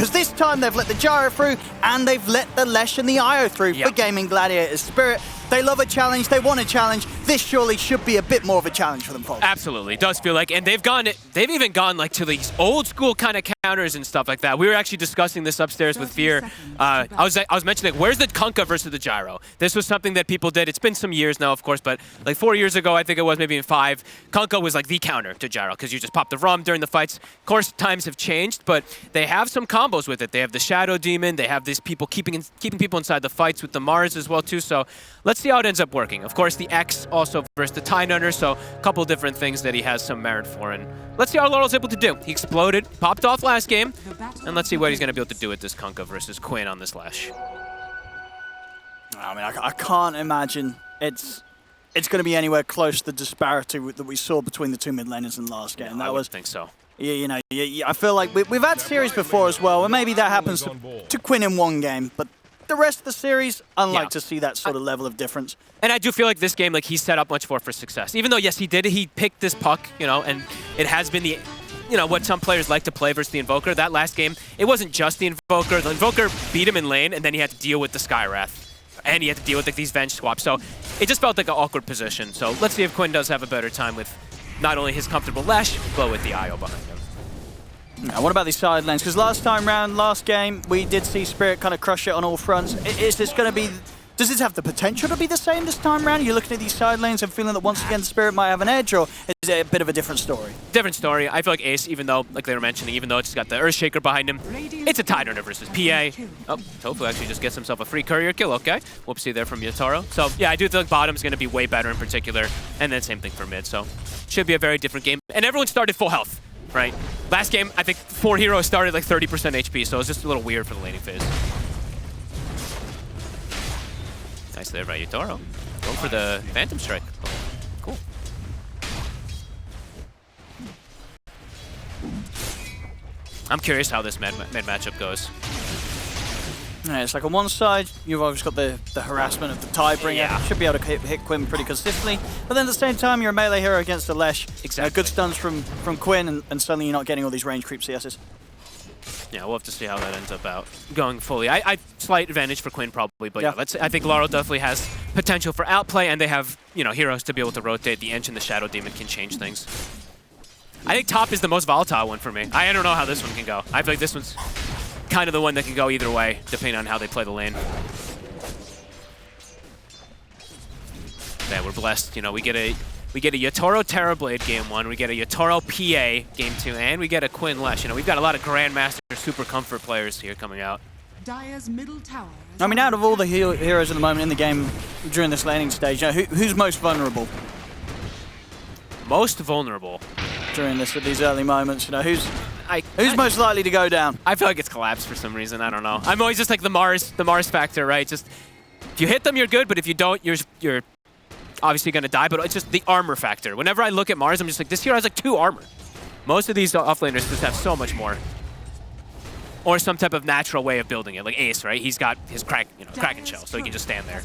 because this time they've let the Gyro through and they've let the Lesh and the Io through for gaming Gladiators Spirit. They love a challenge, they want a challenge. This surely should be a bit more of a challenge for them, folks. Absolutely, it does feel like, and they've even gone like to these old school kind of counters and stuff like that. We were actually discussing this upstairs with Fear. I was mentioning, where's the Kunkka versus the Gyro? This was something that people did. It's been some years now, of course, but like 4 years ago, I think it was, maybe in 5, Kunkka was like the counter to Gyro because you just pop the ROM during the fights. Of course, times have changed, but they have some combos with it. They have the Shadow Demon. They have these people keeping people inside the fights with the Mars as well too. So let's see how it ends up working. Of course, the X also versus the Tie Nutter, so a couple different things that he has some merit for. And let's see how Laurel's able to do. He exploded, popped off last game, and let's see what he's going to be able to do with this Kunkka versus Quinn on this Lash. I mean, I can't imagine it's going to be anywhere close to the disparity that we saw between the two mid laners in the last game. No, I wouldn't think so. You know, I feel like we've had series before as well, and maybe that happens to Quinn in one game, but the rest of the series, unlike to see that sort of level of difference. And I do feel like this game, like, he's set up much more for success. Even though, yes, he picked this puck, you know, and it has been the, you know, what some players like to play versus the Invoker. That last game, it wasn't just the Invoker. The Invoker beat him in lane, and then he had to deal with the Skywrath. And he had to deal with like, these Venge swaps. So it just felt like an awkward position. So let's see if Quinn does have a better time with not only his comfortable Lash, but with the IO behind him. Now, what about these side lanes? Because last time round, last game, we did see Spirit kind of crush it on all fronts. Is this going to be... Does this have the potential to be the same this time round? Are you looking at these side lanes and feeling that once again Spirit might have an edge, or is it a bit of a different story? Different story. I feel like Ace, even though, like they were mentioning, even though it's got the Earthshaker behind him, it's a Tie Nutter versus PA. Oh, Tofu actually just gets himself a free courier kill, okay. Whoopsie there from Yatoro. So, yeah, I do think bottom's going to be way better in particular, and then same thing for mid, so should be a very different game. And everyone started full health, right? Last game, I think 4 heroes started like 30% HP, so it was just a little weird for the laning phase. Nice there by Yatoro. Go for the Phantom Strike. Cool. I'm curious how this mid matchup goes. Yeah, it's like on one side, you've always got the harassment of the Tidebringer. Yeah. Should be able to hit Quinn pretty consistently. But then at the same time, you're a melee hero against the Lesh. Exactly. Good stuns from Quinn, and suddenly you're not getting all these range creep CSs. Yeah, we'll have to see how that ends up going fully. I slight advantage for Quinn probably, but yeah, I think Laurel definitely has potential for outplay, and they have, you know, heroes to be able to rotate. The Ench and the Shadow Demon can change things. I think top is the most volatile one for me. I don't know how this one can go. I feel like this one's kind of the one that can go either way, depending on how they play the lane. Yeah, we're blessed. You know, we get a Yatoro Terrorblade game 1, we get a Yatoro PA game 2, and we get a Quinn Lesh. You know, we've got a lot of Grandmaster Super Comfort players here coming out. Dire's middle tower. I mean, out of all the heroes at the moment in the game during this laning stage, you know, who's most vulnerable? Most vulnerable? During these early moments, you know, who's most likely to go down? I feel like it's Collapse for some reason. I don't know. I'm always just like the Mars factor, right? Just if you hit them, you're good, but if you don't, you're obviously going to die. But it's just the armor factor. Whenever I look at Mars, I'm just like, this hero has like 2 armor. Most of these offlaners just have so much more, or some type of natural way of building it. Like Ace, right? He's got his Kraken shell, so he can just stand there.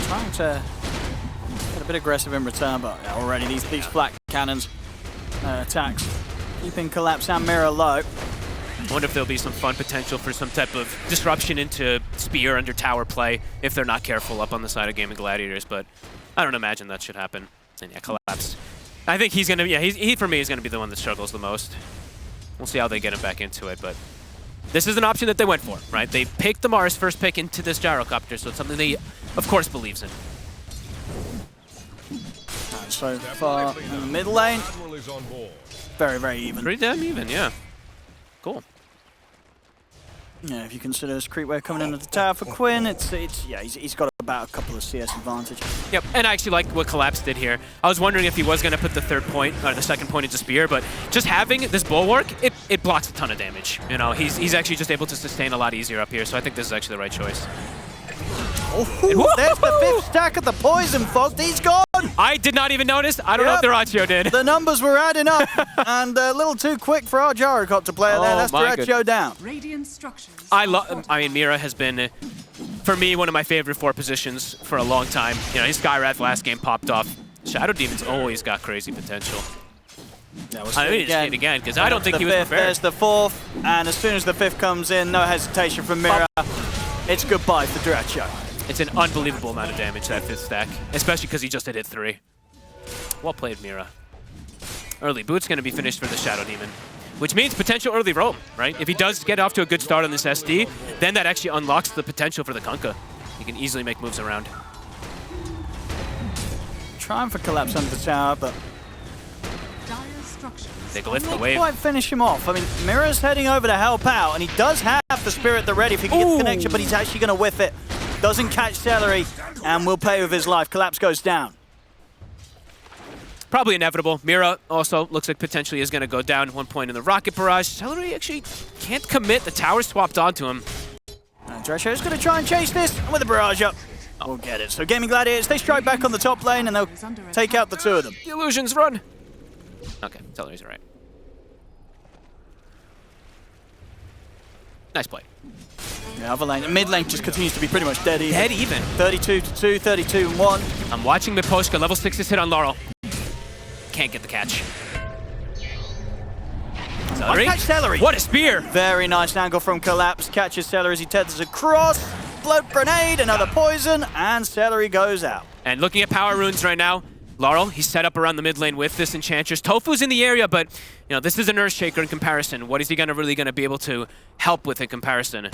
Trying to get a bit aggressive in return, but already these flat cannons attacks keeping Collapse and Mirror low. I wonder if there'll be some fun potential for some type of disruption into Spear under tower play if they're not careful up on the side of Gaming Gladiators, but I don't imagine that should happen. And yeah, Collapse. I think he's gonna be, he for me is gonna be the one that struggles the most. We'll see how they get him back into it, but this is an option that they went for, right? They picked the Mars first pick into this Gyrocopter, so it's something they, of course, believes in. So far in the mid lane, very, very even. Pretty damn even, yeah. Cool. Yeah, if you consider this creep wave coming into the tower for Quinn, he's got about a couple of CS advantage. Yep, and I actually like what Collapse did here. I was wondering if he was going to put the third point, or the second point into Spear, but just having this Bulwark, it blocks a ton of damage. You know, he's actually just able to sustain a lot easier up here, so I think this is actually the right choice. Oh, there's the 5th stack of the poison, folks. He's gone. I did not even notice. I don't know if the Ratio did. The numbers were adding up, and a little too quick for our Gyrocopter player there. That's the Ratio down. Radiant structures. I mean, Mira has been, for me, one of my favorite 4 positions for a long time. You know, his Skywrath last game popped off. Shadow Demon's always got crazy potential. Yeah, we'll I mean, again. it's again, because I don't think The he was fifth, prepared. There's the fourth, and as soon as the fifth comes in, no hesitation from Mira. It's goodbye for Duracho. It's an unbelievable amount of damage, that fifth stack, especially because he just hit 3. Well played, Mira. Early boot's going to be finished for the Shadow Demon, which means potential early roam, right? If he does get off to a good start on this SD, then that actually unlocks the potential for the Kunkka. He can easily make moves around. Trying for collapse under the tower, but Dire structures. They glyph the not wave. quite finish him off. I mean, Mira's heading over to help out, and he does have the Spirit the ready if he can get the connection, but he's actually going to whiff it. Doesn't catch Celery, and will pay with his life. Collapse goes down. Probably inevitable. Mira also looks like potentially is going to go down at one point in the rocket barrage. Celery actually can't commit. The tower swapped onto him. And Drescher's going to try and chase this, and with the barrage up, we'll get it. So Gaming Gladiators, they strike back on the top lane, and they'll take out the two of them. The illusions run. Okay, Celery's all right. Nice play. The other lane, mid lane just continues to be pretty much dead even. Dead even. 32-2, 32-1. I'm watching Miposhka. Level 6 is hit on Laurel. Can't get the catch. Celery? Catch Celery. What a spear! Very nice angle from Collapse. Catches Celery as he tethers across. Float grenade, another poison, and Celery goes out. And looking at power runes right now, Laurel, he's set up around the mid lane with this Enchantress. Tofu's in the area, but you know this is an Earthshaker in comparison. What is he really gonna be able to help with in comparison?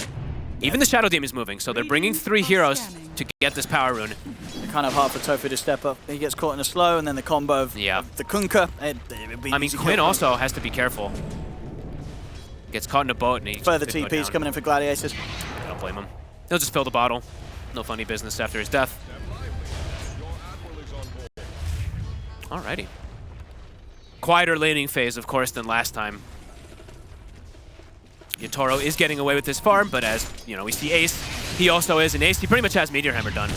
Even the Shadow Demon's moving, so they're bringing 3 heroes to get this power rune. They're kind of hard for Tofu to step up. He gets caught in a slow, and then the combo of Yeah. the Kunkka. I mean, Quinn also has to be careful. Gets caught in a boat, and he Further could go TPs down. coming in for Gladiators. I don't blame him. He'll just fill the bottle. No funny business after his death. Alrighty. Quieter laning phase, of course, than last time. Yatoro is getting away with his farm, but as you know, we see Ace. He also is an Ace. He pretty much has Meteor Hammer done.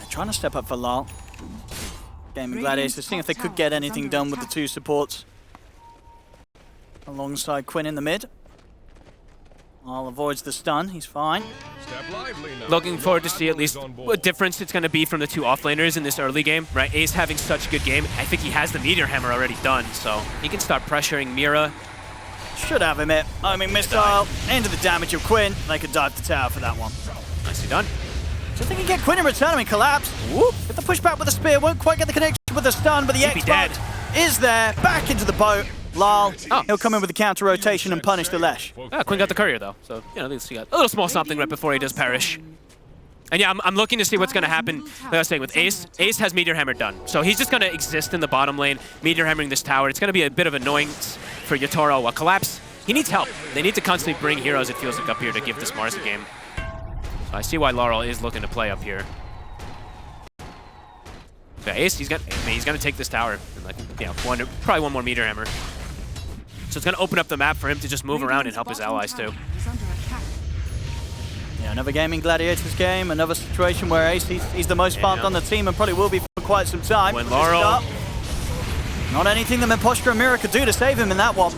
Trying to step up for Lal. Gaming Gladiators, seeing if they could get anything done with the 2 supports. Alongside Quinn in the mid. Lal avoids the stun, he's fine. Looking forward to see at least what difference it's going to be from the 2 offlaners in this early game, right? Ace having such a good game. I think he has the Meteor Hammer already done, so he can start pressuring Mira. Should have him hit. I mean, missile into the damage of Quinn. They could dive the tower for that one. Nicely done. So if they can get Quinn in return, I mean, Collapse. Whoop. Get the pushback with the spear, won't quite get the connection with the stun, but the He'd be dead. X-Bot is there. Back into the boat. Lal, he'll come in with the counter rotation and punish the Lesh. Quinn got the courier though, so you know at least he got a little small something right before he does perish. And yeah, I'm looking to see what's going to happen. Like I was saying with Ace, Ace has Meteor Hammer done, so he's just going to exist in the bottom lane, Meteor Hammering this tower. It's going to be a bit of annoyance for Yatoro. While Collapse, he needs help. They need to constantly bring heroes. It feels like up here to give this Mars a game. So I see why Laurel is looking to play up here. Yeah, Ace, he's going to take this tower and like probably one more Meteor Hammer. So it's going to open up the map for him to just move around and help his allies too. Yeah, another Gaming Gladiators game, another situation where Ace, he's the most farmed on the team and probably will be for quite some time. When Laurel... Not anything that Miposhka and Mira could do to save him in that one.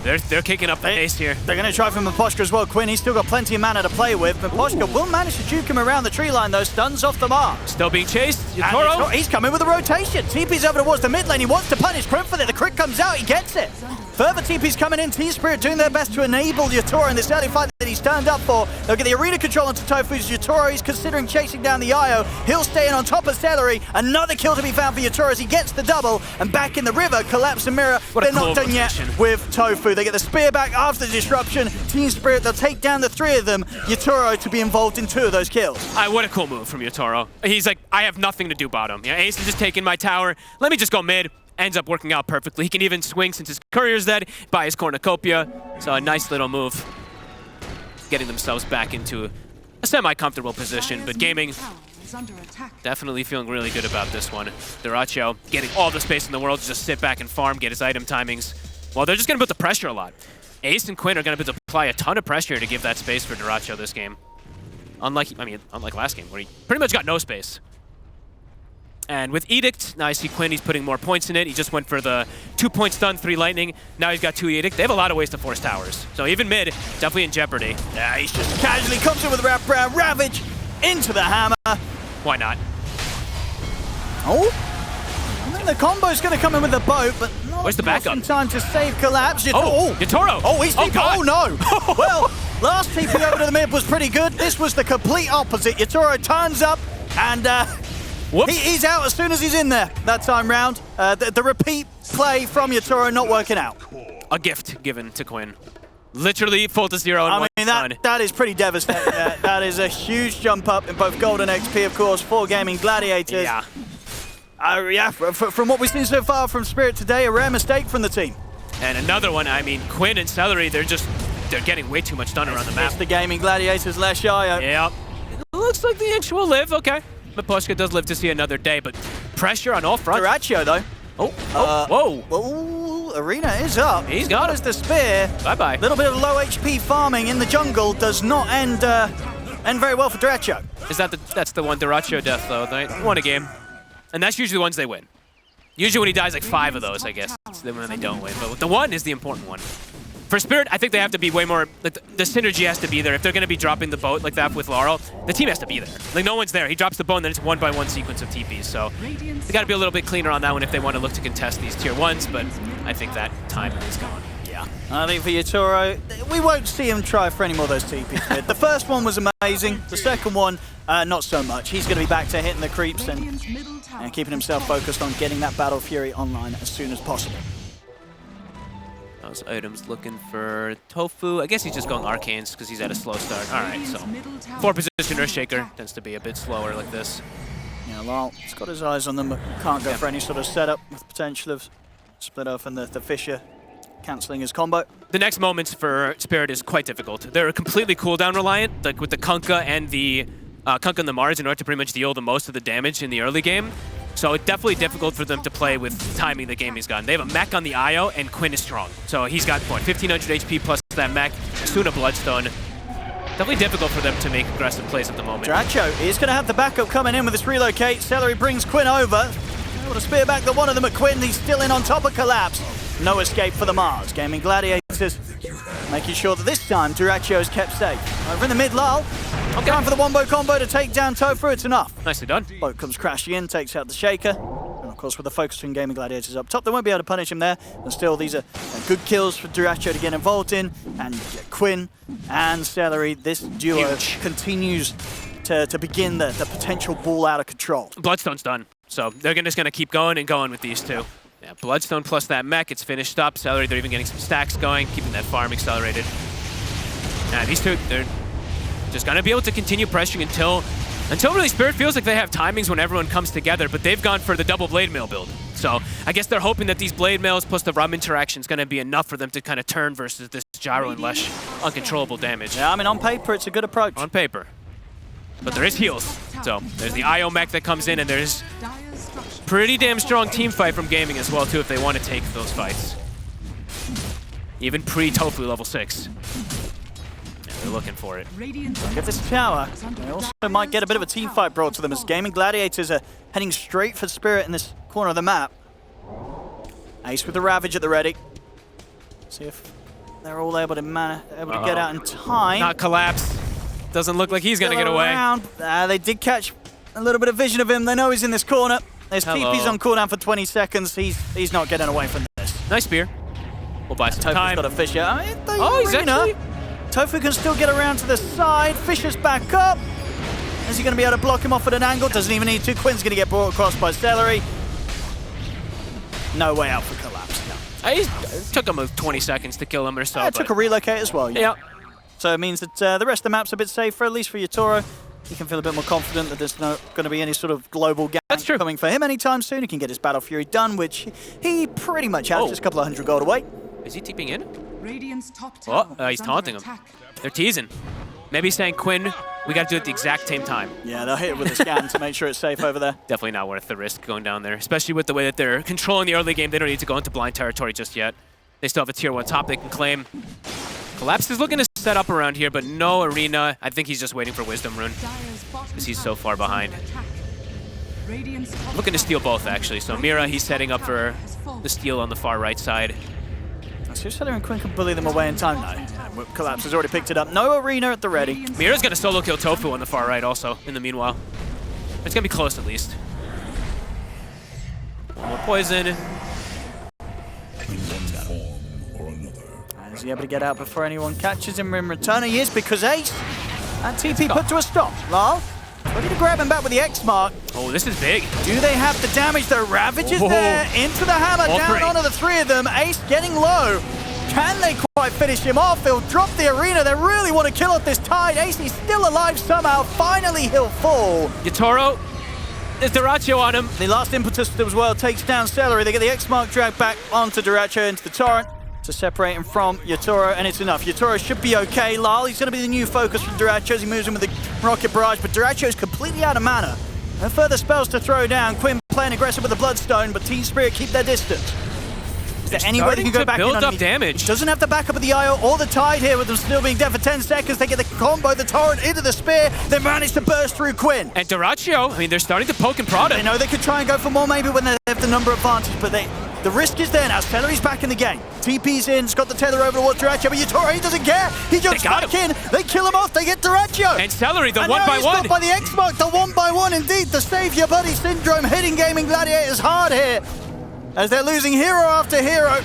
They're kicking up the Ace here. They're going to try for Miposhka as well. Quinn, he's still got plenty of mana to play with. Miposhka will manage to juke him around the tree line though. Stuns off the mark. Still being chased. And Yatoro. he's coming with a rotation. TP's over towards the mid lane. He wants to punish Crimp for it. The crit comes out. He gets it. Further TP's coming in. Team Spirit doing their best to enable Yatoro in this early fight that he's turned up for. They'll get the arena control onto Tofu's Yatoro. He's considering chasing down the IO. He'll stay in on top of Celery. Another kill to be found for Yatoro as he gets the double. And back in the river, Collapse and Mira. They're not done yet with Tofu. They get the spear back after the disruption. Team Spirit, they'll take down the 3 of them. Yatoro to be involved in 2 of those kills. What a cool move from Yatoro. He's like, I have nothing to do bottom. Yeah, Ace is just taking my tower. Let me just go mid. Ends up working out perfectly. He can even swing since his courier's dead, buy his cornucopia. So a nice little move. Getting themselves back into a semi-comfortable position, but Gaming definitely feeling really good about this one. Duracho getting all the space in the world to just sit back and farm, get his item timings. Well, they're just going to put the pressure a lot. Ace and Quinn are going to apply a ton of pressure to give that space for Duracho this game. Unlike last game, where he pretty much got no space. And with Edict, now I see Quinn, he's putting more points in it. He just went for the 2 point stun, 3 lightning. Now he's got 2 Edict. They have a lot of ways to force towers. So even mid, definitely in jeopardy. Yeah, he's just casually comes in with a wrap around Ravage into the hammer. Why not? Oh, I think the combo's going to come in with the boat, but not Where's the backup? in time to save Collapse. Oh, Yatoro! Oh, he's TP. God. Oh, no! Well, last TP over to the mid was pretty good. This was the complete opposite. Yatoro turns up, and he's out as soon as he's in there that time round. The repeat play from Yatoro not working out. A gift given to Quinn. Literally full to 0 and I 1 mean, stun. that is pretty devastating. That is a huge jump up in both gold and XP, of course, for Gaming Gladiators. Yeah. Yeah, from what we've seen so far from Spirit today, a rare mistake from the team. And another one, I mean, Quinn and Celery, they're getting way too much done around the map. It's the Gaming Gladiators, Leshayo. Yep. It looks like the Inch will live, okay. Mapushka does live to see another day, but pressure on all fronts. Duraccio, though. Whoa. Oh, Arena is up. He's got it. As the spear. Bye-bye. Little bit of low HP farming in the jungle does not end very well for Duraccio. That's the one Duracho death, though. They won a game. And that's usually the ones they win. Usually when he dies like 5 of those, I guess, it's the one they don't win. But the one is the important one. For Spirit, I think they have to be way more, like, the synergy has to be there. If they're going to be dropping the boat like that with Laurel, the team has to be there. Like, no one's there. He drops the boat, and then it's a 1-by-1 sequence of TPs. So they got to be a little bit cleaner on that one if they want to look to contest these tier 1s, but I think that time is gone. Yeah. I think for Yatoro, we won't see him try for any more of those TPs. The first one was amazing. The second one, not so much. He's going to be back to hitting the creeps and keeping himself focused on getting that Battle Fury online as soon as possible. Those items looking for Tofu. I guess he's just going Arcanes because he's at a slow start. All right, so 4-position Earthshaker tends to be a bit slower like this. Yeah, Lyle, he's got his eyes on them, but can't go for any sort of setup with potential of split off and the Fisher cancelling his combo. The next moments for Spirit is quite difficult. They're completely cooldown reliant, like with the Kunkka and the Mars in order to pretty much deal the most of the damage in the early game. So it's definitely difficult for them to play with timing the game he's gotten. They have a mech on the IO, and Quinn is strong. So he's got, what, 1,500 HP plus that mech, soon a Bloodstone. Definitely difficult for them to make aggressive plays at the moment. Dracho is going to have the backup coming in with this relocate. Celery brings Quinn over. Able to spear back the one of them at Quinn. He's still in on top of Collapse. No escape for the Mars. Gaming Gladiators making sure that this time Duracio is kept safe. Over in the mid, Lal. Going for the wombo combo to take down Tofu. It's enough. Nicely done. Boat comes crashing in, takes out the Shaker. And of course, with the focus from Gaming Gladiators up top, they won't be able to punish him there. And still, these are good kills for Duracio to get involved in. And Quinn and Celery, this duo continues to begin the potential ball out of control. Bloodstone's done. So they're just going to keep going and going with these two. Yeah, Bloodstone plus that mech, it's finished up. Celery, they're even getting some stacks going, keeping that farm accelerated. Yeah, these two, they're just going to be able to continue pressuring until really Spirit feels like they have timings when everyone comes together, but they've gone for the double blade mail build. So I guess they're hoping that these blade mails plus the rum interaction is going to be enough for them to kind of turn versus this gyro and Lesh uncontrollable damage. Yeah, I mean, on paper, it's a good approach. On paper. But there is heals. So there's the IO mech that comes in, and there's pretty damn strong team fight from Gaming as well, too, if they want to take those fights. Even pre-Tofu level 6. Yeah, they're looking for it. Get this tower. They also might get a bit of a team fight brought to them as Gaming Gladiators are heading straight for Spirit in this corner of the map. Ace with the Ravage at the ready. See if they're all able to get out in time. Not Collapse. Doesn't look like he's going to get away. They did catch a little bit of vision of him. They know he's in this corner. There's TP's on cooldown for 20 seconds. He's not getting away from this. Nice spear. We'll buy some Tofu's time. got a Fisher. I mean, He's actually... Tofu can still get around to the side. Fisher's back up. Is he going to be able to block him off at an angle? Doesn't even need to. Quinn's going to get brought across by Celery. No way out for Collapse. No. It took him 20 seconds to kill him or so. It took a relocate as well. Yeah. So it means that the rest of the map's a bit safer, at least for Yatoro. He can feel a bit more confident that there's not going to be any sort of global gang coming for him anytime soon. He can get his Battle Fury done, which he pretty much has, just a couple of 100 gold away. Is he TPing in? Radiant's top tower He's taunting him. They're teasing. Maybe he's saying, Quinn, we got to do it at the exact same time. Yeah, they'll hit it with a scan to make sure it's safe over there. Definitely not worth the risk going down there, especially with the way that they're controlling the early game. They don't need to go into blind territory just yet. They still have a tier 1 top they can claim. Collapse is looking to set up around here, but no arena. I think he's just waiting for Wisdom Rune because he's so far behind. Looking to steal both, actually. So Mira, he's setting up for the steal on the far right side. So Celery and Quinn can bully them away in time. No, Collapse has already picked it up. No arena at the ready. Mira's going to solo kill Tofu on the far right also, in the meanwhile. It's gonna be close at least. One more poison. Is he able to get out before anyone catches him in return? He is, because Ace and TP put to a stop. Lal, ready to grab him back with the X mark. Oh, this is big. Do they have the damage? The Ravage is there, into the hammer, down onto the three of them. Ace getting low. Can they quite finish him off? They'll drop the arena. They really want to kill off this Tide. Ace is still alive somehow. Finally, he'll fall. Yatoro, there's Dyrachyo on him. The last impetus as well takes down Celery. They get the X mark dragged back onto Dyrachyo into the torrent to separate him from Yatoro, and it's enough. Yatoro should be okay. Lal, he's going to be the new focus from Dyrachyo as he moves in with the Rocket Barrage, but Dyrachyo is completely out of mana. No further spells to throw down. Quinn playing aggressive with the Bloodstone, but Team Spirit keep their distance. Is there any way they can go back in build on up damage. Doesn't have the backup of the IO or the Tide here with them still being dead for 10 seconds. They get the combo, the torrent into the spear. They manage to burst through Quinn. And Dyrachyo, I mean, they're starting to poke and prod him. They know they could try and go for more maybe when they have the number advantage, but the risk is there now. Celery's back in the game. TP's in, he's got the tether over towards Dyrachyo, but Yatoro, he doesn't care. He jumps back in. They kill him off. They get Dyrachyo. And Celery, the and one now by he's one. stopped by the X mark, the 1-by-1 indeed. The save your buddy syndrome hitting gaming Gladiators hard here as they're losing hero after hero.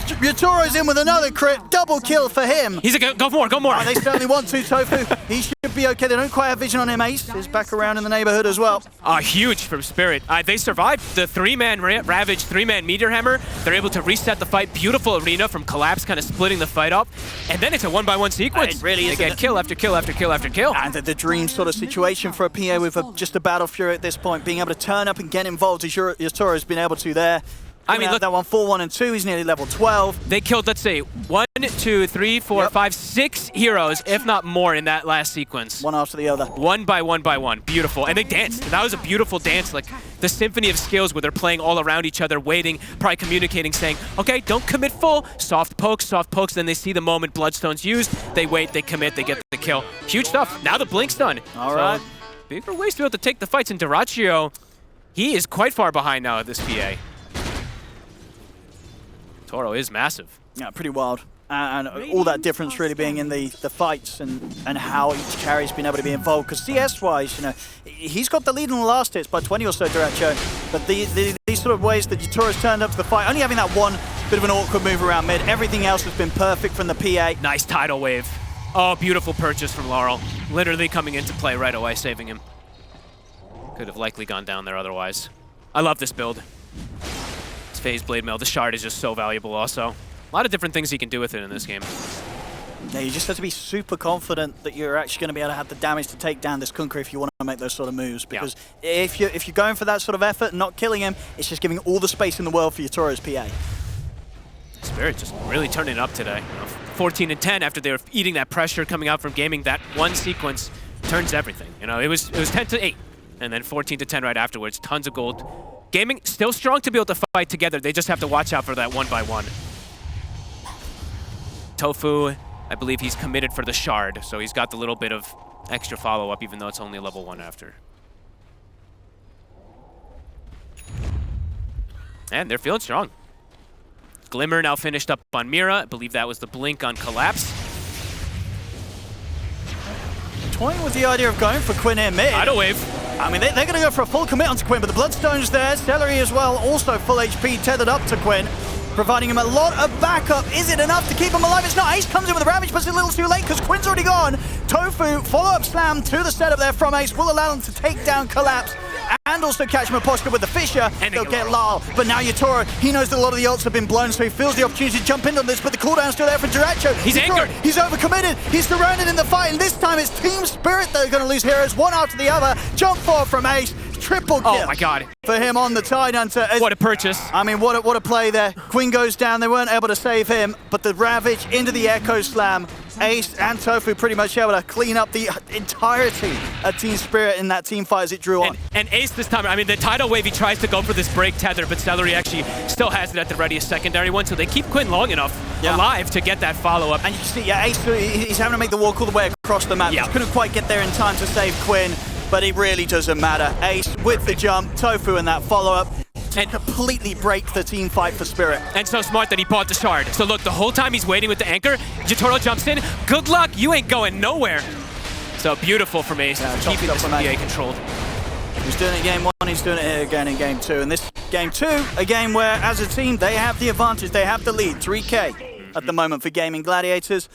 Yatoro's in with another crit, double kill for him. He's a go for more, go more. Oh, they certainly want to, Tofu. He should be okay. They don't quite have vision on him. Ace is back around in the neighborhood as well. Huge from Spirit. They survived the three-man Ravage, three-man Meteor Hammer. They're able to reset the fight. Beautiful arena from Collapse, kind of splitting the fight up. And then it's a 1-by-1 sequence. It really is. They get kill after kill after kill after kill. And the dream sort of situation for a PA with just a Battle Fury at this point, being able to turn up and get involved as Yatoro has been able to there. I mean, look, that one 4-1 and 2. He's nearly level 12. They killed, let's say, 1, 2, 3, 4, 5, 6 heroes, if not more, in that last sequence. One after the other. One by one. Beautiful. And they danced. That was a beautiful dance, like the symphony of skills where they're playing all around each other, waiting, probably communicating, saying, okay, don't commit full. Soft pokes. Then they see the moment Bloodstone's used. They wait, they commit, they get the kill. Huge stuff. Now the blink's done. All right. Bigger ways to be able to take the fights. And Dyrachyo, he is quite far behind now at this PA. Toro is massive. Yeah, pretty wild. And all that difference really being in the fights and how each carry's been able to be involved. Because CS-wise, you know, he's got the lead in the last hits by 20 or so, Dyrachyo. But these sort of ways that Yatoro's turned up to the fight, only having that one bit of an awkward move around mid, everything else has been perfect from the PA. Nice tidal wave. Oh, beautiful purchase from Laurel. Literally coming into play right away, saving him. Could have likely gone down there otherwise. I love this build. Phase Blade Mail. The shard is just so valuable also. A lot of different things you can do with it in this game. Yeah, you just have to be super confident that you're actually going to be able to have the damage to take down this Kunkka if you want to make those sort of moves. Because if you're going for that sort of effort and not killing him, it's just giving all the space in the world for Yatoro's PA. Spirit just really turning it up today. 14 and 10 after they were eating that pressure coming out from gaming. That one sequence turns everything. You know, it was 10 to 8 and then 14 to 10 right afterwards. Tons of gold. Gaming still strong to be able to fight together. They just have to watch out for that 1-by-1. Tofu, I believe he's committed for the shard, so he's got the little bit of extra follow-up, even though it's only level 1 after. And they're feeling strong. Glimmer now finished up on Mira. I believe that was the blink on Collapse. Toying with the idea of going for Quinn here mid. Tidal wave. I mean, they're going to go for a full commit onto Quinn, but the Bloodstone's there. Celery as well, also full HP, tethered up to Quinn, providing him a lot of backup. Is it enough to keep him alive? It's not. Ace comes in with a Ravage, but it's a little too late because Quinn's already gone. Tofu, follow-up slam to the setup there from Ace, will allow them to take down Collapse and also catch Maposhka with the Fissure. And they'll get Lal, but now Yatoro, he knows that a lot of the ults have been blown, so he feels the opportunity to jump in on this, but the cooldown's still there for Dyrachyo. He's anchored. He's overcommitted. He's surrounded in the fight, and this time it's Team Spirit that are going to lose heroes, one after the other. Jump forward from Ace. Triple kill. Oh my god. For him on the Tide Hunter. What a purchase. I mean, what a play there. Quinn goes down. They weren't able to save him, but the Ravage into the Echo Slam. Ace and Tofu pretty much able to clean up the entirety of Team Spirit in that team fight as it drew on. And Ace this time, I mean, the tidal wave, he tries to go for this break tether, but Celery actually still has it at the ready, a secondary one, so they keep Quinn long enough alive to get that follow-up. And you see, Ace, he's having to make the walk all the way across the map. He couldn't quite get there in time to save Quinn, but it really doesn't matter. Ace with the jump, Tofu and that follow-up. And completely break the team fight for Spirit. And so smart that he bought the shard. So look, the whole time he's waiting with the anchor, Yatoro jumps in. Good luck, you ain't going nowhere. So beautiful from Ace, keeping this PA controlled. He's doing it game 1, he's doing it here again in game 2. And this game 2, a game where, as a team, they have the advantage, they have the lead. 3K at the moment for Gaming Gladiators.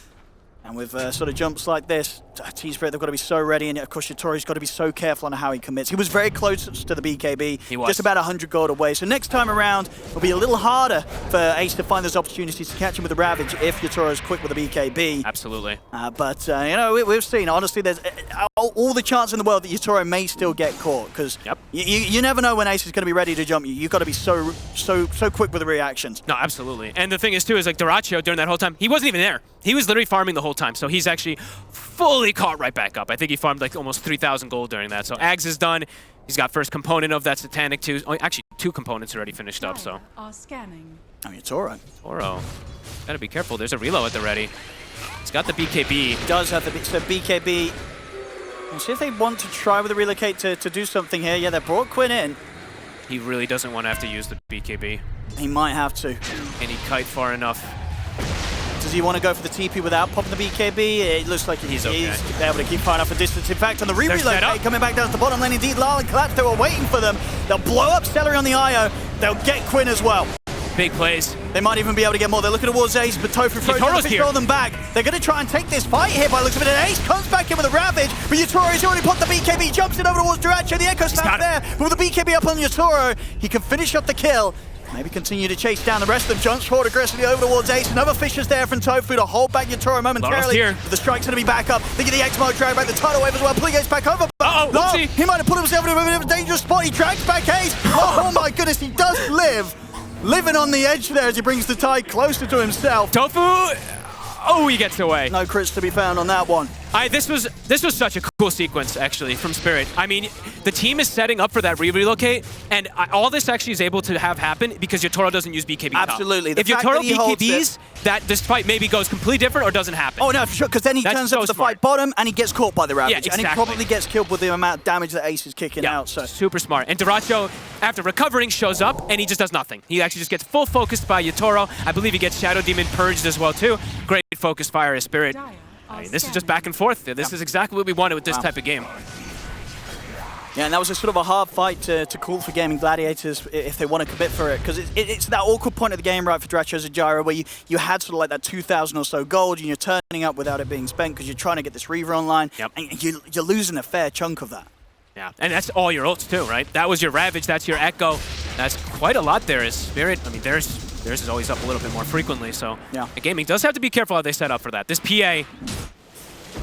And with sort of jumps like this, T-Spirit, they've got to be so ready, and of course Yatori's got to be so careful on how he commits. He was very close to the BKB, he was. just about 100 gold away. So next time around, it'll be a little harder for Ace to find those opportunities to catch him with the Ravage if Yatoro's quick with the BKB. Absolutely. But you know, we've seen, honestly, there's all the chance in the world that Yatoro may still get caught, because you never know when Ace is going to be ready to jump you. You've got to be so quick with the reactions. No, absolutely. And the thing is, too, is like Dyrachyo during that whole time, he wasn't even there. He was literally farming the whole time, so he's actually fully caught right back up. I think he farmed like almost 3,000 gold during that. So Ags is done. He's got first component of that Satanic too. Oh, actually, 2 components already finished up, so. Are scanning. I mean, Yatoro. Toro. Gotta be careful. There's a reload at the ready. He's got the BKB. He does have the BKB. We'll see if they want to try with the relocate to do something here. Yeah, they brought Quinn in. He really doesn't want to have to use the BKB. He might have to. Can he kite far enough? Does he want to go for the TP without popping the BKB? It looks like he's able to keep far enough a distance. In fact, on the re-relocate, coming back down to the bottom lane, indeed, Lyle and Collapse, they were waiting for them. They'll blow up Celery on the IO. They'll get Quinn as well. Big plays. They might even be able to get more. They're looking towards Ace, but Tofu throws them back. They're going to try and take this fight here by the looks of it. And Ace comes back in with a Ravage, but Yatoro's already popped the BKB, jumps it over towards Dyrachyo. The Echo Smash there, but with the BKB up on Yatoro, he can finish up the kill. Maybe continue to chase down the rest of them. Jumps forward aggressively over towards Ace. Another Fissures there from Tofu to hold back Yatoro momentarily. But the strike's going to be back up. They get the X-Mode drag back the tidal wave as well. Pulling Ace back over. No, he might have put himself in a bit of a dangerous spot. He drags back Ace. Oh my goodness, he does live. Living on the edge there as he brings the tide closer to himself. Tofu, he gets away. No crits to be found on that one. This was such a cool sequence, actually, from Spirit. I mean, the team is setting up for that relocate, and all this actually is able to have happen because Yatoro doesn't use BKB top. Absolutely. If Yatoro BKBs, that this fight maybe goes completely different or doesn't happen. Oh, no, for sure, because then he turns up to the fight bottom, and he gets caught by the Ravage. Yeah, exactly. And he probably gets killed with the amount of damage that Ace is kicking out. So super smart. And Dyrachyo, after recovering, shows up, and he just does nothing. He actually just gets full focused by Yatoro. I believe he gets Shadow Demon purged as well, too. Great focus fire as Spirit. I mean, this is just back and forth. This is exactly what we wanted with this type of game. Yeah, and that was a sort of a hard fight to call for Gaming Gladiators if they want to commit for it, because it's that awkward point of the game, right, for Dyrachyo and Gyro, where you had sort of like that 2,000 or so gold, and you're turning up without it being spent because you're trying to get this Reaver online, and you're losing a fair chunk of that. Yeah, and that's all your ults too, right? That was your Ravage, that's your Echo. That's quite a lot there as Spirit. I mean, theirs is always up a little bit more frequently, so Gaming does have to be careful how they set up for that. This PA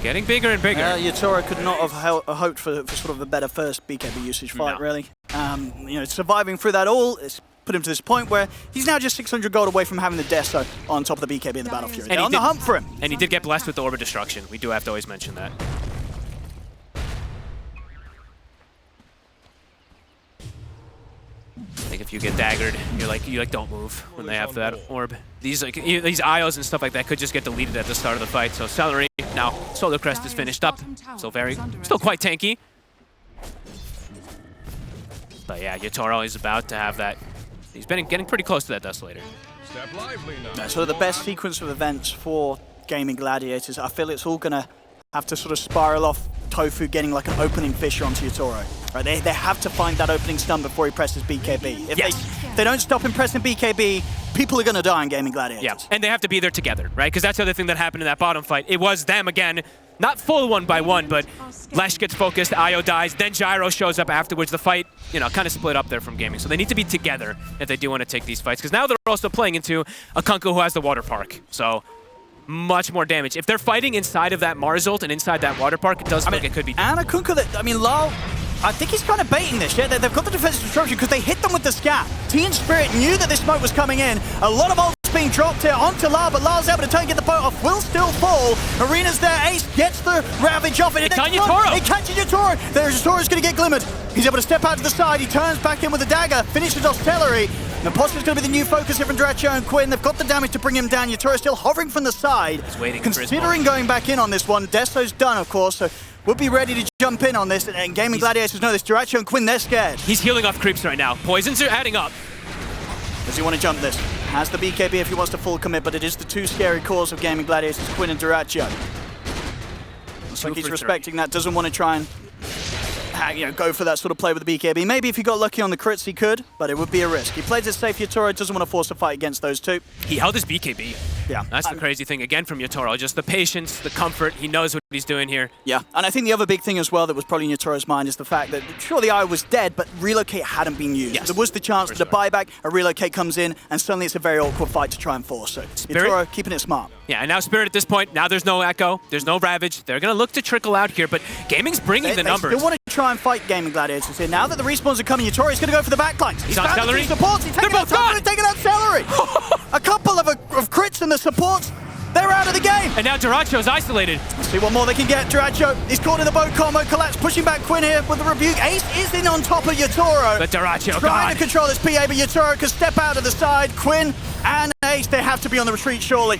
getting bigger and bigger. Yatoro could not have hoped for sort of a better first BKB usage fight, really. You know, surviving through that all, it's put him to this point where he's now just 600 gold away from having the Deso on top of the BKB in the Battlefield. They're on the hunt for him. And he did get blessed with the Orb of Destruction. We do have to always mention that. I think if you get daggered, you don't move when they have that orb. These IOs and stuff like that could just get deleted at the start of the fight. So Celery now Solar Crest is finished up. So still quite tanky. But yeah, Yatoro is about to have that. He's been getting pretty close to that Desolator. So the best sequence of events for Gaming Gladiators, I feel it's all gonna have to sort of spiral off Tofu getting like an opening fissure onto Yatoro. Right, they have to find that opening stun before he presses BKB. If they don't stop him pressing BKB, people are going to die in Gaming Gladiators. Yeah, and they have to be there together, right? Because that's the other thing that happened in that bottom fight. It was them again, not full 1-by-1, but Lesh gets focused, Io dies, then Gyro shows up afterwards. The fight, kind of split up there from Gaming. So they need to be together if they do want to take these fights. Because now they're also playing into a Kunkka who has the water park. So much more damage. If they're fighting inside of that Mars ult and inside that water park, it does look like it could be. And a Kunkka that, Lal, I think he's kind of baiting this, yeah? They've got the defensive disruption because they hit them with the scat. T and Spirit knew that this smoke was coming in. A lot of ults being dropped here onto Lal, but Lal's able to turn and get the boat off. Will still fall. Arena's there. Ace gets the Ravage off it. It's on Yatoro. It catches Yatoro. Yatoro's going to get glimmered. He's able to step out to the side. He turns back in with a dagger. Finishes off Celery. The Imposter's going to be the new focus here from Dyrachyo and Quinn. They've got the damage to bring him down. Yatoro still hovering from the side. He's waiting considering going back in on this one. Deso's done, of course, so we'll be ready to jump in on this. And Gaming Gladiators know this. Dyrachyo and Quinn, they're scared. He's healing off creeps right now. Poisons are adding up. Does he want to jump this? Has the BKB if he wants to full commit, but it is the two scary cores of Gaming Gladiators, Quinn and Dyrachyo. Looks like he's respecting that. Doesn't want to try and go for that sort of play with the BKB. Maybe if he got lucky on the crits, he could, but it would be a risk. He plays it safe. Yatoro doesn't want to force a fight against those two. He held his BKB. Yeah. That's the crazy thing, again, from Yatoro. Just the patience, the comfort. He knows what he's doing here. Yeah, and I think the other big thing as well that was probably in Yatoro's mind is the fact that, sure, the Eye was dead, but Relocate hadn't been used. Yes. There was the chance that a buyback, a Relocate comes in, and suddenly it's a very awkward fight to try and force. So Yatoro keeping it smart. Yeah, and now Spirit at this point, now there's no Echo, there's no Ravage. They're going to look to trickle out here, but Gaming's bringing the numbers. They want to try and fight Gaming Gladiators here. Now that the respawns are coming, Yatoro's going to go for the backlines. He's on Celery. Supports. He's taking out Celery. Taking out Celery. A couple of crits in the supports. They're out of the game. And now Duraccio's isolated. Let's see what more they can get. Duracio is caught in the boat combo. Collapse pushing back Quinn here with the rebuke. Ace is in on top of Yatoro. But Duracio, trying to control this PA, but Yatoro can step out of the side. Quinn and Ace, they have to be on the retreat surely.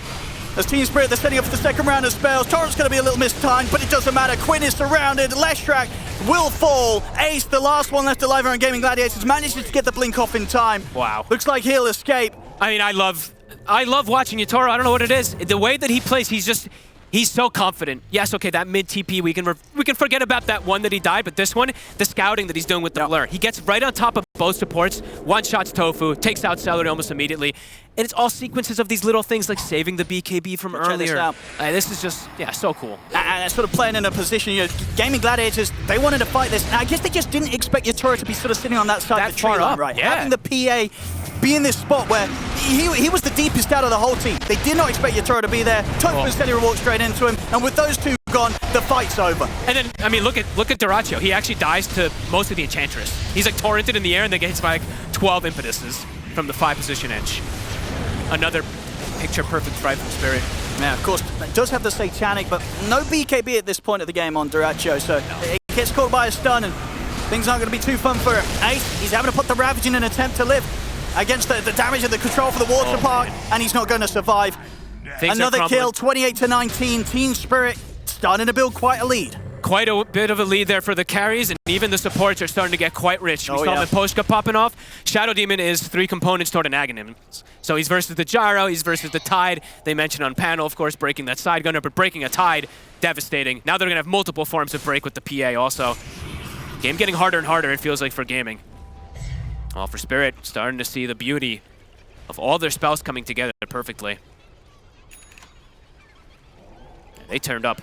As Team Spirit, they're setting up for the second round of spells. Torrent's going to be a little mistimed, but it doesn't matter. Quinn is surrounded. Leshrac will fall. Ace, the last one left alive on Gaming Gladiators, manages to get the blink off in time. Wow. Looks like he'll escape. I mean, I love watching Yatoro. I don't know what it is. The way that he plays, he's so confident. Yes, okay, that mid TP, we can forget about that one that he died, but this one, the scouting that he's doing with the blur. He gets right on top of both supports, one-shots Tofu, takes out Celery almost immediately, and it's all sequences of these little things like saving the BKB from earlier. This is just, so cool. And sort of playing in a position, Gaming Gladiators, they wanted to fight this, and I guess they just didn't expect Yatoro to be sort of sitting on that side of the tree line, right? Yeah. Having the PA be in this spot where he was the deepest out of the whole team. They did not expect Yatoro to be there. Tofu instead walked straight into him, and with those two gone, the fight's over. And then, I mean, look at Duracio. He actually dies to most of the Enchantress. He's like torrented in the air, and then gets by like 12 impetuses from the 5-position edge. Another picture-perfect fight from Spirit. Yeah, of course, it does have the Satanic, but no BKB at this point of the game on Duracio, so it gets caught by a stun, and things aren't going to be too fun for him. Ace, he's having to put the Ravage in an attempt to live against the damage of the control for the water park, and he's not going to survive. Another kill, 28-19. Team Spirit starting to build quite a lead. Quite a bit of a lead there for the carries, and even the supports are starting to get quite rich. We saw the Poshka popping off. Shadow Demon is 3 components toward an Aghanim. So he's versus the Gyro, he's versus the Tide. They mentioned on panel, of course, breaking that side gunner, but breaking a Tide, devastating. Now they're going to have multiple forms of break with the PA also. Game getting harder and harder, it feels like, for Gaming. Well, for Spirit, starting to see the beauty of all their spells coming together perfectly. They turned up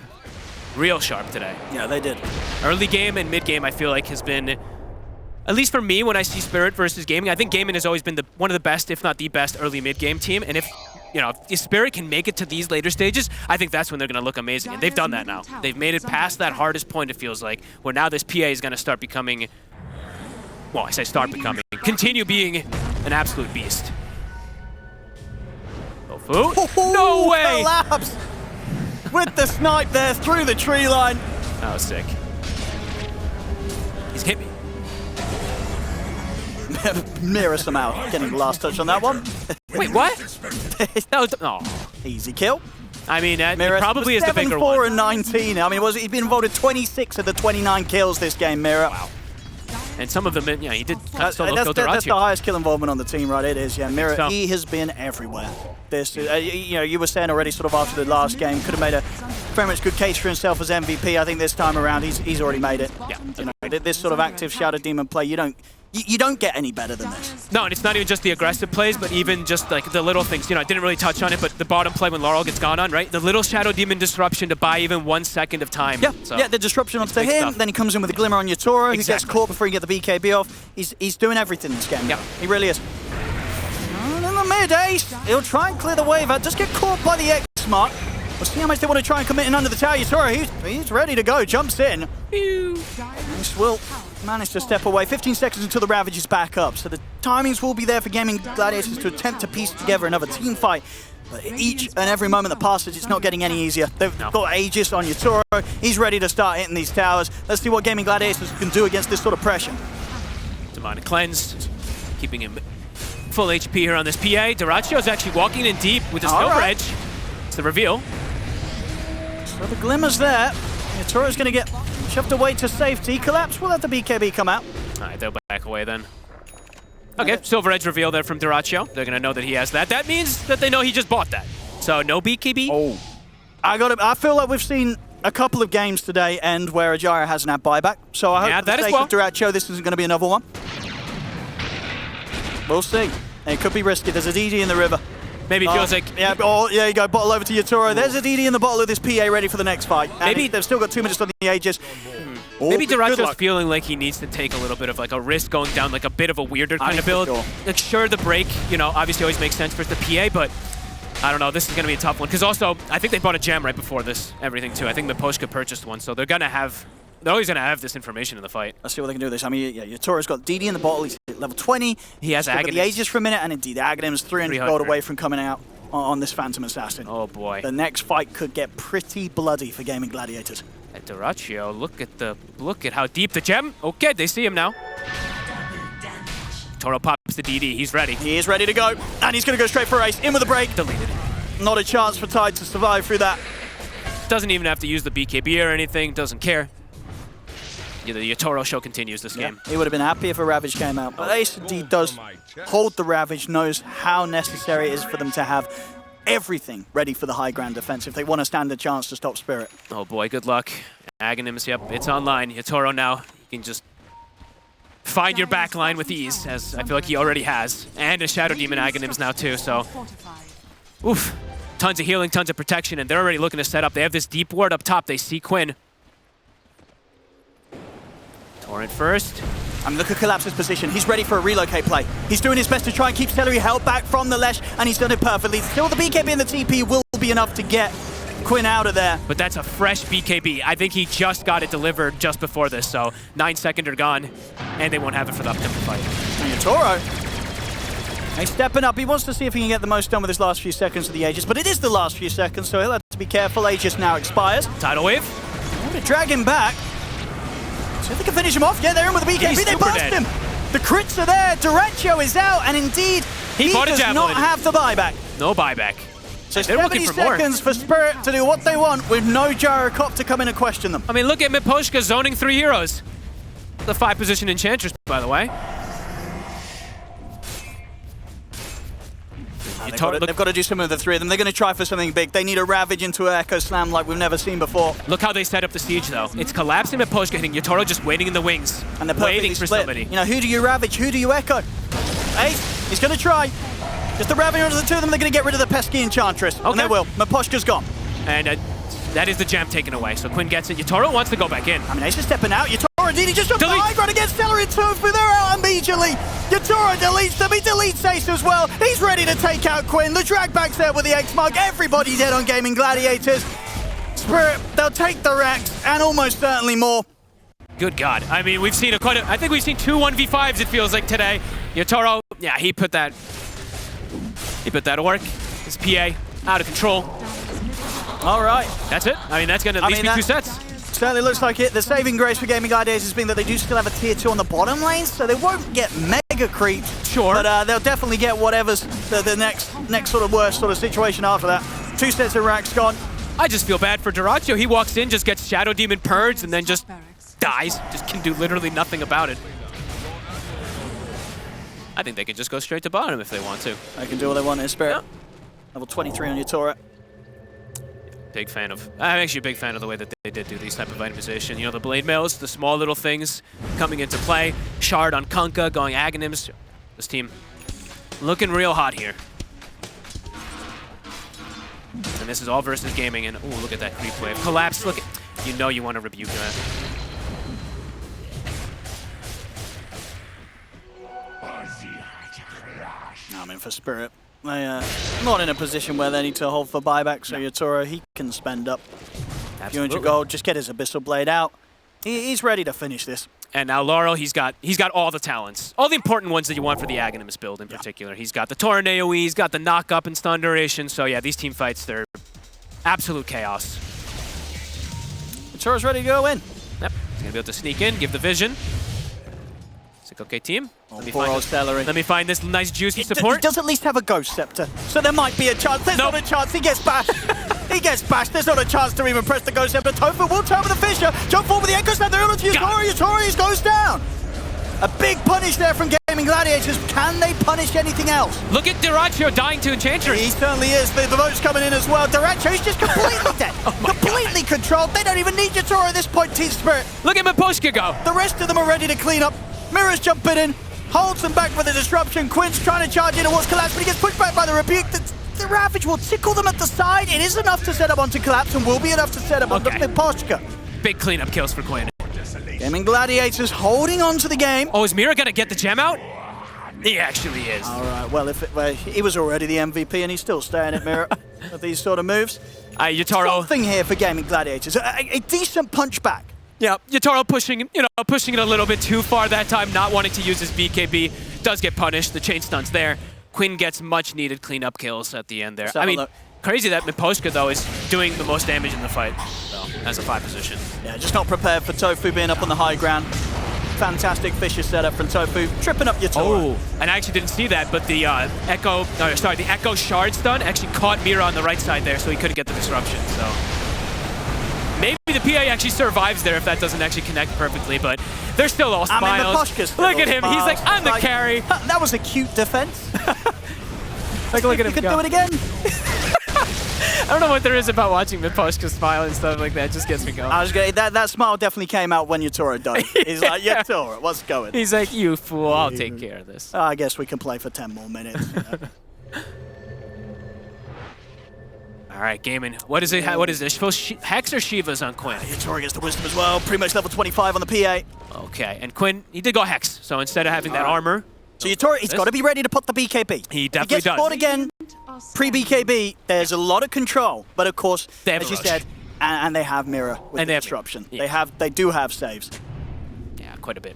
real sharp today. Yeah, they did. Early game and mid game, I feel like, has been, at least for me, when I see Spirit versus Gaming, I think Gaming has always been one of the best, if not the best, early mid game team. And if Spirit can make it to these later stages, I think that's when they're going to look amazing. And they've done that now. They've made it past that hardest point, it feels like, where now this PA is going to start becoming, well, I say start becoming, continue being an absolute beast. Tofu? No way! Collapse! With the snipe there through the tree line. That was sick. He's hit me. Mira somehow getting the last touch on that one. Wait, what? That was, oh. Easy kill. I mean, it Mira probably is the bigger 7-4 one. and 19. I mean, he's been involved in 26 of the 29 kills this game, Mira. Wow. And some of them, he did That's the highest kill involvement on the team, right? It is, yeah. Mira, so, he has been everywhere. This, you were saying already, sort of after the last game, could have made a very much good case for himself as MVP. I think this time around, he's already made it. Yeah. This sort of active Shadow Demon play, you don't get any better than this. No, and it's not even just the aggressive plays, but even just like the little things. I didn't really touch on it, but the bottom play when Laurel gets gone on, right? The little Shadow Demon disruption to buy even 1 second of time. Yeah, so, the disruption onto him, stuff. Then he comes in with a glimmer on Yatoro, who gets caught before he get the BKB off. He's doing everything in this game. Yeah, he really is. And in the mid, Ace, he'll try and clear the wave out. Just get caught by the X-Mark. We'll see how much they want to try and commit in under the tower. Yatoro, he's ready to go, jumps in. Ace will manage to step away. 15 seconds until the Ravage is back up. So the timings will be there for Gaming Gladiators to attempt to piece together another team fight. But each and every moment that passes, it's not getting any easier. They've got Aegis on Yatoro. He's ready to start hitting these towers. Let's see what Gaming Gladiators can do against this sort of pressure. Demonic Cleanse, keeping him full HP here on this PA. Duracio's actually walking in deep with his Silver Edge. It's the reveal. So the glimmer's there. Yatoro's going to get shoved away to safety. Collapse will let the BKB come out. All right, they'll back away then. Okay, Silver Edge reveal there from Duracio. They're going to know that he has that. That means that they know he just bought that. So no BKB. Oh. I feel like we've seen a couple of games today end where Ajara hasn't had buyback. So I hope for the sake of Duracho, this isn't going to be another one. We'll see. It could be risky. There's a DD in the river. Maybe it feels like... Yeah, there you go. Bottle over to Yatoro. There's a DD in the bottle of this PA ready for the next fight. Maybe they've still got 2 minutes on the Aegis. Maybe Duracho's feeling like he needs to take a little bit of like a risk going down like a bit of a weirder kind of build. Like sure, the break, you know, obviously always makes sense for the PA, but I don't know, this is going to be a tough one. Because also, I think they bought a gem right before this, everything too. I think Miposhka purchased one, so they're always going to have this information in the fight. Let's see what they can do with this. I mean, yeah, Yatoro's got DD in the bottle. He's at level 20. He has Aghanim's. Got the Aegis for a minute, and indeed, Aghanim's 300 gold away from coming out on this Phantom Assassin. Oh boy. The next fight could get pretty bloody for Gaming Gladiators. And Duracho, look at how deep the gem. Okay, they see him now. Toro pops the DD, he's ready. He is ready to go, and he's going to go straight for ace. In with a break. Deleted. Not a chance for Tide to survive through that. Doesn't even have to use the BKB or anything, doesn't care. Yeah, the Yatoro show continues this game. He would have been happy if a Ravage came out. But Ace indeed does hold the Ravage, knows how necessary it is for them to have everything ready for the high ground defense if they want to stand a chance to stop Spirit. Oh boy, good luck. Aghanim's, yep, it's online. Yatoro now, you can just find your back line with ease, as I feel like he already has. And a Shadow Demon Aghanim's now too, so... Oof. Tons of healing, tons of protection, and they're already looking to set up. They have this deep ward up top. They see Quinn. Torrent first. And look at Collapse's position. He's ready for a relocate play. He's doing his best to try and keep Celery held back from the Lesh, and he's done it perfectly. Still, the BKB and the TP will be enough to get Quinn out of there. But that's a fresh BKB. I think he just got it delivered just before this, so 9 seconds are gone, and they won't have it for the upcoming fight. And Yatoro, he's stepping up. He wants to see if he can get the most done with his last few seconds of the Aegis, but it is the last few seconds, so he'll have to be careful. Aegis now expires. Tidal Wave. I'm going to drag him back. See if they can finish him off. Yeah, they're in with the BKB. They burst him. The crits are there. Duracho is out, and indeed, he does not have the buyback. No buyback. So 70 seconds for Spirit to do what they want with no Gyrocop to come in and question them. I mean, look at Miposhka zoning 3 heroes. The 5-position Enchantress, by the way. They've got to do something with the 3 of them. They're going to try for something big. They need a Ravage into an Echo Slam like we've never seen before. Look how they set up the siege, though. It's collapsing Miposhka hitting Yatoro just waiting in the wings. And they're waiting for somebody. You know, who do you Ravage? Who do you Echo? Ace, he's going to try. Just the Ravage under the 2 of them. They're going to get rid of the pesky Enchantress. Okay. And they will. Miposhka's gone. And that is the gem taken away. So Quinn gets it. Yatoro wants to go back in. I mean, Ace is stepping out. Yatoro indeed, he just dropped the high ground against Celery 2, but they're out immediately. Yatoro deletes them. He deletes Ace as well. He's ready to take out Quinn. The drag back's there with the X-Mark. Everybody dead on Gaming Gladiators. Spirit, they'll take the racks and almost certainly more. Good God. I mean, we've seen I think we've seen 2 1v5s, it feels like, today. Yatoro, yeah, he put that to work. His PA, out of control. All right. That's it. I mean, that's going to at least be 2 sets. Certainly looks like it. The saving grace for Gaming Gladiators has been that they do still have a tier 2 on the bottom lanes, so they won't get mega creep. Sure. But they'll definitely get whatever's the next sort of worst sort of situation after that. 2 sets of racks gone. I just feel bad for Duracho. He walks in, just gets Shadow Demon purged, and then just dies. Just can do literally nothing about it. I think they can just go straight to bottom if they want to. They can do what they want in Spirit. Yeah. Level 23 on your turret. I'm actually a big fan of the way that they did do these type of itemization. You know, the blade mails, the small little things coming into play. Shard on Kunkka, going Aghanims. This team looking real hot here. And this is all versus gaming, and oh, look at that creep wave. Collapse, look at, you know you want to rebuke that. I mean, for Spirit, they're not in a position where they need to hold for buyback, so Yatoro, he can spend up a few hundred gold, just get his Abyssal Blade out. He's ready to finish this. And now Laurel, he's got all the talents. All the important ones that you want for the Aghanims build in particular. He's got the Torrent AoE, he's got the knock up and stun duration, so yeah, these team fights, they're absolute chaos. Yatoro's ready to go in. Yep, he's gonna be able to sneak in, give the vision. It's like, okay, team, let me find this nice juicy support. He does at least have a Ghost Scepter, so there might be a chance. There's not a chance, he gets bashed. He gets bashed, there's not a chance to even press the Ghost Scepter. Topher will turn with the Fissure, jump forward with the Echo Slam, they're able to Yatoro, Yatoro goes down. A big punish there from Gaming Gladiators. Can they punish anything else? Look at Dyrachyo dying to Enchantress. He certainly is. The vote's coming in as well. Dyrachyo is just completely dead. Completely controlled. They don't even need Yatoro at this point, Team Spirit. Look at Miposhka go. The rest of them are ready to clean up. Mirror's jumping in. Holds them back for the disruption. Quinn's trying to charge in towards Collapse, but he gets pushed back by the Rebuke. The Ravage will tickle them at the side. It is enough to set up onto Collapse and will be enough to set up onto Miposhka. Big cleanup kills for Quinn. Gaming Gladiators holding on to the game. Oh, is Mira going to get the gem out? He actually is. All right, well, he was already the MVP and he's still staying at Mira with these sort of moves. Yatoro. Something here for Gaming Gladiators. A decent punchback. Yeah, Yatoro pushing it a little bit too far that time, not wanting to use his BKB. Does get punished. The chain stun's there. Quinn gets much needed cleanup kills at the end there. I mean, crazy that Miposhka, though, is doing the most damage in the fight, so, as a 5 position. Yeah, just not prepared for Tofu being up on the high ground. Fantastic vicious setup from Tofu, tripping up Yatoro. Oh, and I actually didn't see that, but the the Echo Shard stun actually caught Mira on the right side there, so he couldn't get the disruption, so. Maybe the PA actually survives there if that doesn't actually connect perfectly, but they're still all smiles. I mean, Miposhka's still look at him, smiles. he's like, I'm the carry. That was a cute defense. Like, look at him. You could do it again. I don't know what there is about watching Miposhka smile and stuff like that. It just gets me going. I was gonna, that smile definitely came out when Yatoro died. He's like, Yatoro, what's going? He's like, you fool, I'll take care of this. I guess we can play for 10 more minutes. All right, Gaming. What is it? What is this? Hex or Shiva's on Quinn? Yatoro gets the wisdom as well. Pretty much level 25 on the PA. Okay, and Quinn, he did go Hex. So instead of having that armor. So Yatoro, he's got to be ready to put the BKB. He definitely does. If he gets caught again, pre-BKB, there's a lot of control. But of course, as you said, and they have Mirror with the disruption. Yeah. They do have saves. Yeah, quite a bit.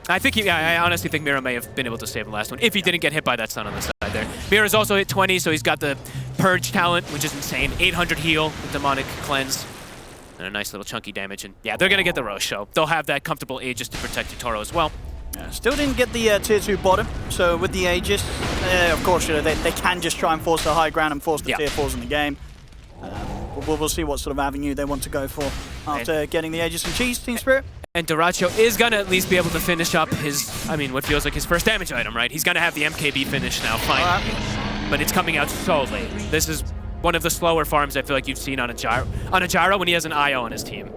I think I honestly think Mira may have been able to save the last one if he didn't get hit by that stun on the side there. Mira's also hit 20, so he's got the Purge talent, which is insane. 800 heal with Demonic Cleanse. And a nice little chunky damage. And yeah, they're going to get the Roche, so they'll have that comfortable Aegis to protect Yatoro as well. Yeah, still didn't get the tier 2 bottom, so with the Aegis, of course, they can just try and force the high ground and force the tier 4s in the game. We'll see what sort of avenue they want to go for after getting the Aegis and Cheese, Team Spirit. And Dyrachyo is going to at least be able to finish up his, what feels like his first damage item, right? He's going to have the MKB finish now, finally. But it's coming out so late. This is one of the slower farms I feel like you've seen on a gyro when he has an IO on his team.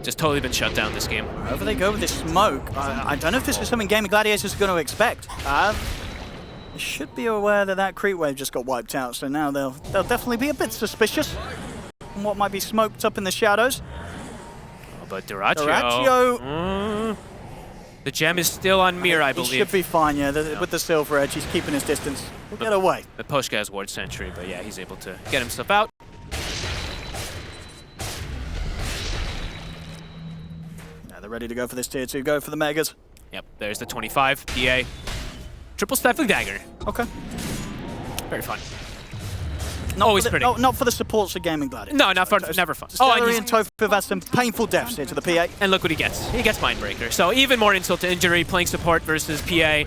Just totally been shut down this game. Over they go with this smoke. I don't know if this is something Gaming Gladiators are going to expect. They should be aware that that creep wave just got wiped out, so now they'll definitely be a bit suspicious on what might be smoked up in the shadows. But Dyrachyo, the gem is still on Mir, I believe. He should be fine, yeah. With the silver edge, he's keeping his distance. We'll get away. Miposhka has Ward Sentry, but yeah, he's able to get himself out. Yeah, they're ready to go for this tier 2. Go for the Megas. Yep, there's the 25 PA. Triple Stifling Dagger. Okay. Very fun. Always pretty. Not for the supports of Gaming Gladiators. No, not for, never fun. Stellary and Tofu have had some painful deaths here to the PA. And look what he gets. He gets Mindbreaker. So even more insult to injury, playing support versus PA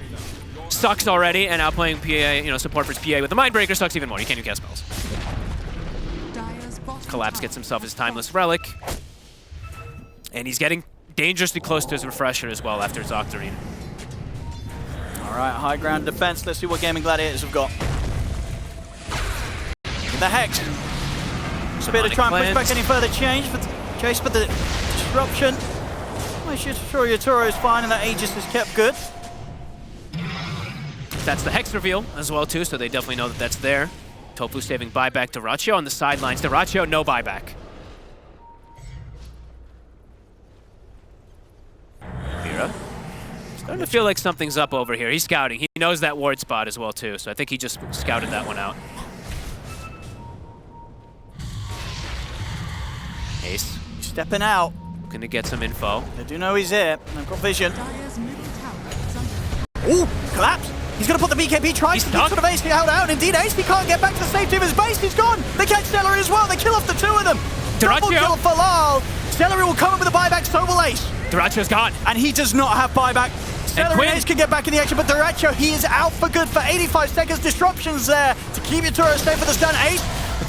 sucks already, and now playing PA, support versus PA with the Mindbreaker sucks even more. You can't even cast spells. Collapse gets himself his Timeless Relic. And he's getting dangerously close to his Refresher as well after his Octarine. All right, high ground defense. Let's see what Gaming Gladiators have got. The Hex. Spear to try and push back any further change, but Chase for the disruption. I'm sure Yatoro is fine and that Aegis is kept good. That's the Hex reveal as well too, so they definitely know that that's there. Tofu saving buyback. Dyrachyo on the sidelines. Dyrachyo, no buyback. Mira. Starting to feel like something's up over here. He's scouting. He knows that ward spot as well too, so I think he just scouted that one out. Ace. Stepping out. Looking to get some info. They do know he's here. They've got vision. Ooh, Collapse. He's going to put the BKB, tries to keep sort of Ace held out. Indeed, Ace can't get back to the safety of his base. He's gone. They catch Celery as well. They kill off the two of them. Double kill for Lal. Celery will come in with a buyback, so will Ace. Dyrachyo's gone. And he does not have buyback. Celery and Ace can get back in the action, but Dyrachyo, he is out for good for 85 seconds. Disruptions there to keep Yatoro safe for the stun. Ace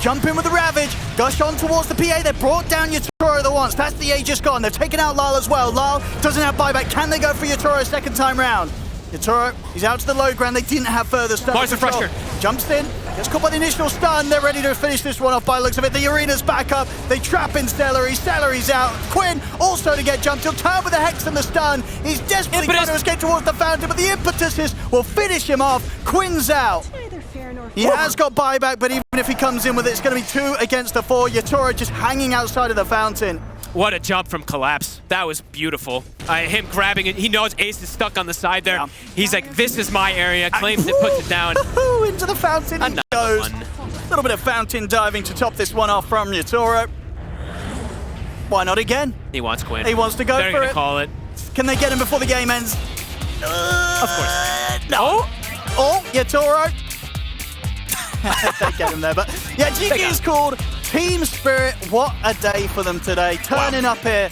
jump in with the Ravage. Gush on towards the PA. They brought down Yatoro Yatoro the once. That's the Aegis gone. They've taken out Lyle as well. Lyle doesn't have buyback. Can they go for Yatoro a second time round? Yatoro, he's out to the low ground. They didn't have further stun. Mars are frustrated. Jumps in, gets caught by the initial stun. They're ready to finish this one off by the looks of it. The arena's back up. They trap in Celery. Celery's out. Quinn also to get jumped. He'll turn with the Hex and the stun. He's desperately trying to escape towards the fountain, but the impetuses will finish him off. Quinn's out. He has got buyback, but even if he comes in with it, it's going to be 2 against the 4. Yatoro just hanging outside of the fountain. What a jump from Collapse. That was beautiful. Him grabbing it. He knows Ace is stuck on the side there. Yeah. He's like, this is my area. Claims it, puts it down. Into the fountain he goes. A little bit of fountain diving to top this one off from Yatoro. Why not again? He wants Quinn. He wants to go They're for gonna it. Call it. Can they get him before the game ends? Of course. No. Oh, Yatoro. They get him there, but yeah, GG is called Team Spirit. What a day for them today. Turning up here.